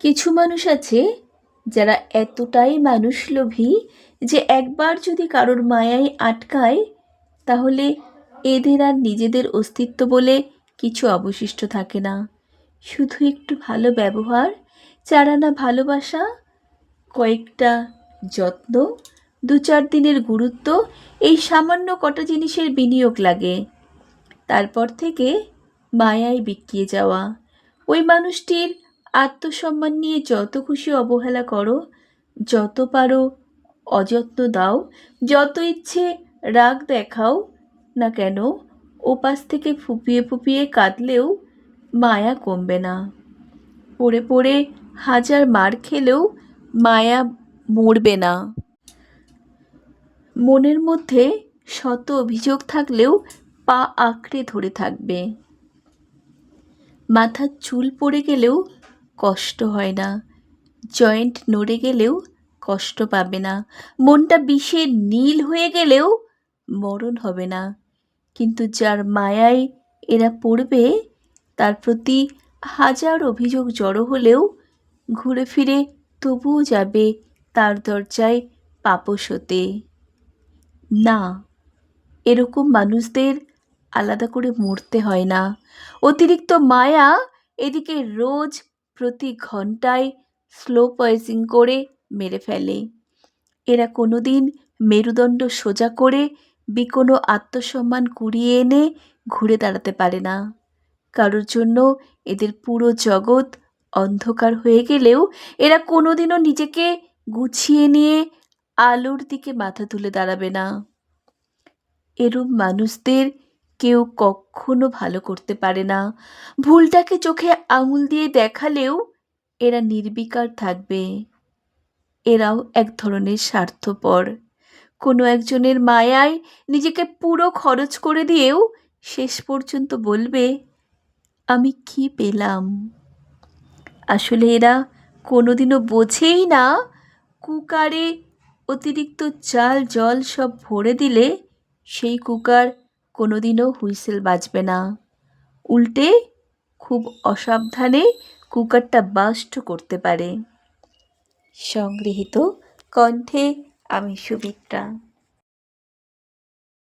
কিছু মানুষ আছে যারা এতটাই মানুষলোভী যে একবার যদি কারোর মায়ায় আটকায় তাহলে এদের আর নিজেদের অস্তিত্ব বলে কিছু অবশিষ্ট থাকে না। শুধু একটু ভালো ব্যবহার, চারানা ভালোবাসা, কয়েকটা যত্ন, ২-৪ দিনের গুরুত্ব, এই সামান্য কটা জিনিসের বিনিয়োগ লাগে। তারপর থেকে মায়ায় বিকিয়ে যাওয়া। ওই মানুষটির আত্মসম্মান নিয়ে যত খুশি অবহেলা করো, যত পারো অযত্ন দাও, যত ইচ্ছে রাগ দেখাও না কেন, ওপাশ থেকে ফুপিয়ে ফুপিয়ে কাঁদলেও মায়া কমবে না। পড়ে পড়ে হাজার মার খেলেও মায়া মরবে না। মনের মধ্যে শত অভিযোগ থাকলেও পা আঁকড়ে ধরে থাকবে। মাথার চুল পড়ে গেলেও কষ্ট হয় না, জয়েন্ট নড়ে গেলেও কষ্ট পাবে না, মনটা বিষের নীল হয়ে গেলেও মরণ হবে না। কিন্তু যার মায়ায় এরা পড়বে তার প্রতি হাজার অভিযোগ জড়ো হলেও ঘুরে ফিরে তবুও যাবে তার দরজায় পাপোশ হতে। না, এরকম মানুষদের আলাদা করে মরতে হয় না। অতিরিক্ত মায়া এদিকে রোজ প্রতি ঘন্টায় স্লো পয়জিং করে মেরে ফেলে। এরা কোনোদিন মেরুদণ্ড সোজা করে বিকোনো আত্মসম্মান কুড়িয়ে এনে ঘুরে দাঁড়াতে পারে না। কারোর জন্য এদের পুরো জগৎ অন্ধকার হয়ে গেলেও এরা কোনোদিনও নিজেকে গুছিয়ে নিয়ে আলোর দিকে মাথা তুলে দাঁড়াবে না। এরূপ মানুষদের কেউ কখনো ভালো করতে পারে না। ভুলটাকে চোখে আঙুল দিয়ে দেখালেও এরা নির্বিকার থাকবে। এরাও এক ধরনের স্বার্থপর। কোনো একজনের মায়ায় নিজেকে পুরো খরচ করে দিয়েও শেষ পর্যন্ত বলবে, আমি কি পেলাম? আসলে এরা কোনোদিনও বোঝেই না কুকারে অতিরিক্ত চাল জল সব ভরে দিলে সেই কুকার কোনোদিনও হুইসেল বাজবে না, উল্টে খুব অসাবধানে কুকারটা বাস্ট করতে পারে। সংগৃহীত কণ্ঠে আমি সুমিত্রা।